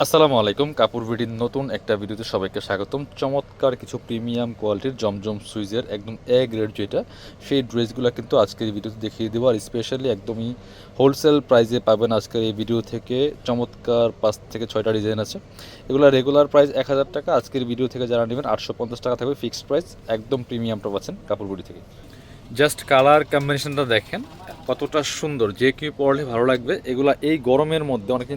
আসসালামু আলাইকুম। কাপড় বিডির নতুন একটা ভিডিওতে সবাইকে স্বাগতম। চমৎকার কিছু প্রিমিয়াম কোয়ালিটির জমজম সুইজের একদম এ গ্রেড যেটা, সেই ড্রেসগুলো কিন্তু আজকের এই ভিডিওতে দেখিয়ে দেবো। আর স্পেশালি একদমই হোলসেল প্রাইসে পাবেন আজকের এই ভিডিও থেকে। চমৎকার 5 থেকে 6টা ডিজাইন আছে। এগুলো রেগুলার প্রাইস 1000 টাকা, আজকের ভিডিও থেকে যারা নেবেন 850 টাকা থাকবে ফিক্সড প্রাইস। একদম প্রিমিয়ামটা পাচ্ছেন কাপড় বিডি থেকে। জাস্ট কালার কম্বিনেশনটা দেখেন কতটা সুন্দর, যে কেউ পরলে ভালো লাগবে। এগুলা এই গরমের মধ্যে অনেক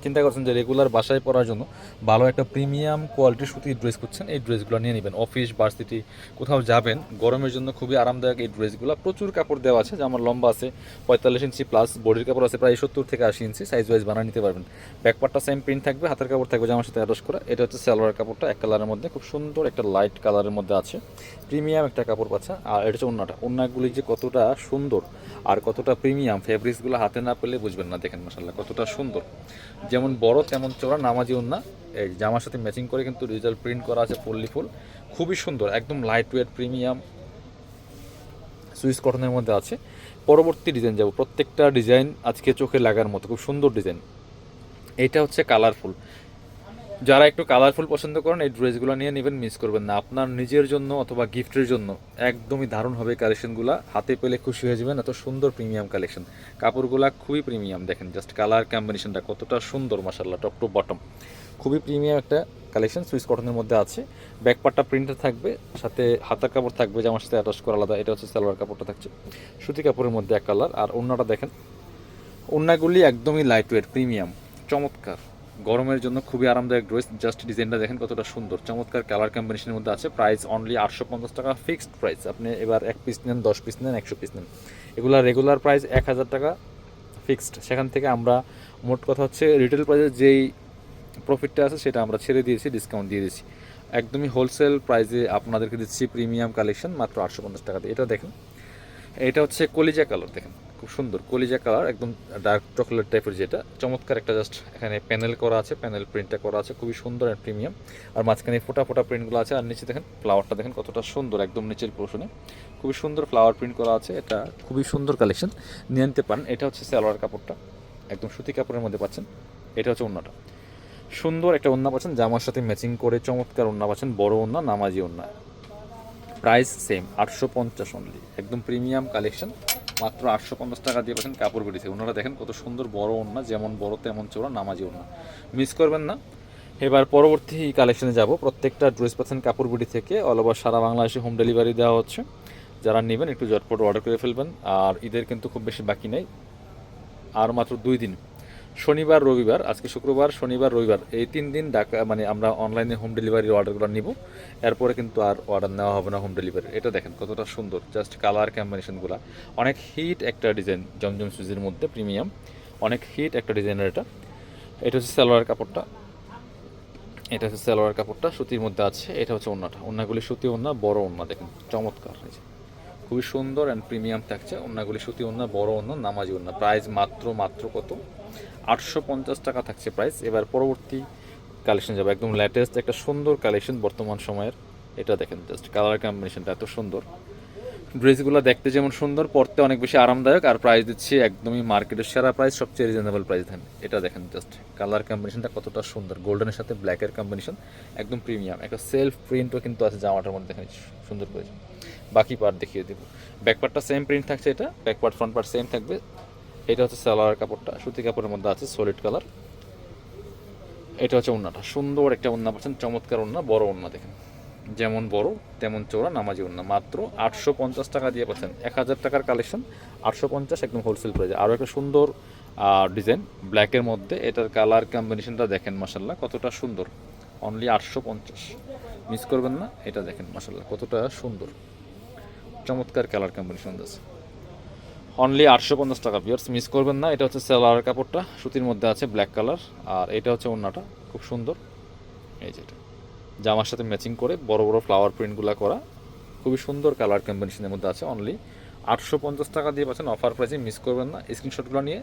চিন্তা করছেন যে রেগুলার বাসায় পরার জন্য ভালো একটা প্রিমিয়াম কোয়ালিটির সুতির ড্রেস করছেন, এই ড্রেসগুলো নিয়ে নেবেন। অফিস ভার্সিটি কোথাও যাবেন, গরমের জন্য খুবই আরামদায়ক এই ড্রেসগুলো। প্রচুর কাপড় দেওয়া আছে, যে আমার লম্বা আছে 45 ইঞ্চি প্লাস, বডির কাপড় আছে প্রায় 70 থেকে 80 ইঞ্চি, সাইজ ওয়াইজ বানিয়ে নিতে পারবেন। ব্যাকপার্টটা সেম প্রিন্ট থাকবে, হাতের কাপড় থাকবে জামার সাথে অ্যাটাচ করা। এটা হচ্ছে সালোয়ার কাপড়টা, এক কালারের মধ্যে খুব সুন্দর একটা লাইট কালারের মধ্যে আছে, প্রিমিয়াম একটা কাপড় পাচ্ছে। আর এটা হচ্ছে ওড়নাটা, ওড়নাগুলি যে কতটা সুন্দর আর কতটা প্রিমিয়াম, ফেব্রিক্সগুলো হাতে না পেলে বুঝবেন না। দেখেন মাশাআল্লাহ কতটা সুন্দর, যেমন বড় তেমন চওড়া নামাজি ওড়না। এই জামার সাথে ম্যাচিং করে কিন্তু ডিজিটাল প্রিন্ট করা আছে ফুললি ফুল, খুবই সুন্দর, একদম লাইট ওয়েট প্রিমিয়াম সুইস কটনের মধ্যে আছে। পরবর্তী ডিজাইন যাব, প্রত্যেকটা ডিজাইন আজকে চোখে লাগার মতো খুব সুন্দর ডিজাইন। এটা হচ্ছে কালারফুল, যারা একটু কালারফুল পছন্দ করেন এই ড্রেসগুলো নিয়ে নেবেন, মিস করবেন না। আপনার নিজের জন্য অথবা গিফটের জন্য একদমই দারুণ হবে কালেকশনগুলো, হাতে পেলে খুশি হয়ে যাবেন। এত সুন্দর প্রিমিয়াম কালেকশন, কাপড়গুলো খুবই প্রিমিয়াম। দেখেন জাস্ট কালার কম্বিনেশনটা কতটা সুন্দর মাশাআল্লাহ, টপ টু বটম খুবই প্রিমিয়াম একটা কালেকশন, সুইস কটনের মধ্যে আছে। ব্যাকপার্টটা প্রিন্টার থাকবে, সাথে হাতার কাপড় থাকবে জামার সাথে অ্যাটাচ করা আলাদা। এটা হচ্ছে সালোয়ার কাপড়টা থাকছে সুতি কাপড়ের মধ্যে এক কালার। আর ওড়নাটা দেখেন, ওড়নাগুলি একদমই লাইট ওয়েট প্রিমিয়াম, চমৎকার গরমের জন্য খুবই আরামদায়ক ড্রেস। জাস্ট ডিজাইনটা দেখেন কতটা সুন্দর, চমৎকার কালার কম্বিনেশনের মধ্যে আছে। প্রাইস অনলি 850 টাকা ফিক্সড প্রাইস। আপনি এবার 1 পিস নেন, 10 পিস নেন, 100 পিস নেন, এগুলো রেগুলার প্রাইস 1000 টাকা ফিক্সড। সেখান থেকে আমরা মোট কথা হচ্ছে রিটেল প্রাইসের যেই প্রফিটটা আছে সেটা আমরা ছেড়ে দিয়েছি, ডিসকাউন্ট দিয়ে দিয়েছি। একদমই হোলসেল প্রাইসে আপনাদেরকে দিচ্ছি প্রিমিয়াম কালেকশন মাত্র 850 টাকা দিয়ে। এটা দেখেন, এটা হচ্ছে কলিজা কালার, দেখেন খুব সুন্দর কলিজা কালার, একদম ডার্ক চকলেট টাইপের, যেটা চমৎকার একটা জাস্ট এখানে প্যানেল করা আছে, প্যানেল প্রিন্টটা করা আছে খুবই সুন্দর অ্যান্ড প্রিমিয়াম। আর মাঝখানে ফোটা ফোটা প্রিন্টগুলো আছে। আর নিচে দেখেন ফ্লাওয়ারটা দেখেন কতটা সুন্দর, একদম নিচের পোর্শনে খুবই সুন্দর ফ্লাওয়ার প্রিন্ট করা আছে। এটা খুবই সুন্দর কালেকশন, নিয়ে নিতে পারেন। এটা হচ্ছে সালোয়ার কাপড়টা, একদম সুতি কাপড়ের মধ্যে পাচ্ছেন। এটা হচ্ছে ওড়নাটা, সুন্দর একটা ওড়না পাচ্ছেন জামার সাথে ম্যাচিং করে, চমৎকার ওড়না পাচ্ছেন, বড় ওড়না নামাজি ওড়না। প্রাইস সেম 850 অনলি, একদম প্রিমিয়াম কালেকশন মাত্র 850 টাকা দিয়ে পাচ্ছেন কাপড় বিড়িতে। ওনারা দেখেন কত সুন্দর বড় ওড়না, যেমন বড় তেমন চওড়া নামাজি ওড়না, মিস করবেন না। এবার পরবর্তী কালেকশনে যাব। প্রত্যেকটা ড্রেস পাচ্ছেন কাপড় বিড়ি থেকে, অল ওভার সারা বাংলাদেশে হোম ডেলিভারি দেওয়া হচ্ছে। যারা নেবেন একটু ঝটপট অর্ডার করে ফেলবেন। আর ঈদের কিন্তু খুব বেশি বাকি নেই, আর মাত্র 2 দিন, শনিবার রবিবার, আজকে শুক্রবার শনিবার রবিবার, এই 3 দিন ঢাকা মানে আমরা অনলাইনে হোম ডেলিভারির অর্ডারগুলো নিব। এরপরে কিন্তু আর অর্ডার নেওয়া হবে না হোম ডেলিভারি। এটা দেখেন কতটা সুন্দর, জাস্ট কালার কম্বিনেশনগুলো অনেক হিট একটা ডিজাইন, জমজম সুইজের মধ্যে প্রিমিয়াম, অনেক হিট একটা ডিজাইনের। এটা এটা হচ্ছে সালোয়ার কাপড়টা, এটা হচ্ছে সালোয়ার কাপড়টা সুতির মধ্যে আছে। এটা হচ্ছে ওড়নাটা, ওড়নাগুলি সুতি ওড়না, বড় ওড়না, দেখেন চমৎকার, খুবই সুন্দর অ্যান্ড প্রিমিয়াম থাকছে। ওড়নাগুলি সুতি ওড়না, বড় ওড়না নামাজি ওড়না। প্রাইস মাত্র মাত্র কত, 850 টাকা থাকছে প্রাইস। এবার পরবর্তী কালেকশন যাবে, একদম লেটেস্ট একটা সুন্দর কালেকশন বর্তমান সময়ের। এটা দেখেন জাস্ট কালার কম্বিনেশনটা এত সুন্দর, ড্রেসগুলো দেখতে যেমন সুন্দর, পরতে অনেক বেশি আরামদায়ক। আর প্রাইস দিচ্ছি একদমই মার্কেটের সেরা প্রাইস, সবচেয়ে রিজনেবল প্রাইস দেন। এটা দেখেন জাস্ট কালার কম্বিনেশনটা কতটা সুন্দর, গোল্ডেনের সাথে ব্ল্যাকের কম্বিনেশন, একদম প্রিমিয়াম। একটা সেলফ প্রিন্টও কিন্তু আছে জামাটার মধ্যে, দেখেন সুন্দর করে। বাকি পার্ট দেখিয়ে দেবো, ব্যাক পার্টটা সেম প্রিন্ট থাকছে, এটা back part front part same থাকবে। এটা হচ্ছে সালোয়ার কাপড়টা, সুতি কাপড়ের মধ্যে আছে সলিড কালার। এটা হচ্ছে ওড়নাটা, সুন্দর একটা ওড়না পাচ্ছেন, চমৎকার ওড়না, বড় ওড়না দেখেন, যেমন বড় তেমন চওড়া নামাজি ওড়না। মাত্র 850 টাকা দিয়ে পাচ্ছেন, 1000 টাকার কালেকশন 850, একদম হোলসেল প্রাইসে। আরও একটা সুন্দর ডিজাইন ব্ল্যাকের মধ্যে, এটার কালার কম্বিনেশনটা দেখেন মাশাল্লাহ কতটা সুন্দর, অনলি 850, মিস করবেন না। এটা দেখেন মাশাল্লাহ কতটা সুন্দর, চমৎকার কালার কম্বিনেশন আছে, অনলি 850 টাকা ভিউয়ার্স, মিস করবেন না। এটা হচ্ছে সালোয়ার কাপড়টা সুতির মধ্যে আছে ব্ল্যাক কালার। আর এটা হচ্ছে ওড়নাটা খুব সুন্দর, এই যেটা জামার সাথে ম্যাচিং করে বড় বড় ফ্লাওয়ার প্রিন্টগুলো করা, খুবই সুন্দর কালার কম্বিনেশনের মধ্যে আছে। অনলি 850 টাকা দিয়ে পাচ্ছেন অফার প্রাইসে, মিস করবেন না। স্ক্রিনশটগুলো নিয়ে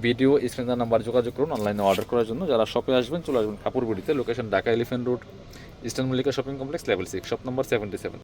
ভিডিও স্ক্রিনের নাম্বার যোগাযোগ করুন অনলাইনে অর্ডার করার জন্য। যারা শপে আসবেন চলে আসবেন কাপড় বিড়িতে, location Dhaka Elephant Road, Eastern Mallika shopping complex, level 6, shop number 77।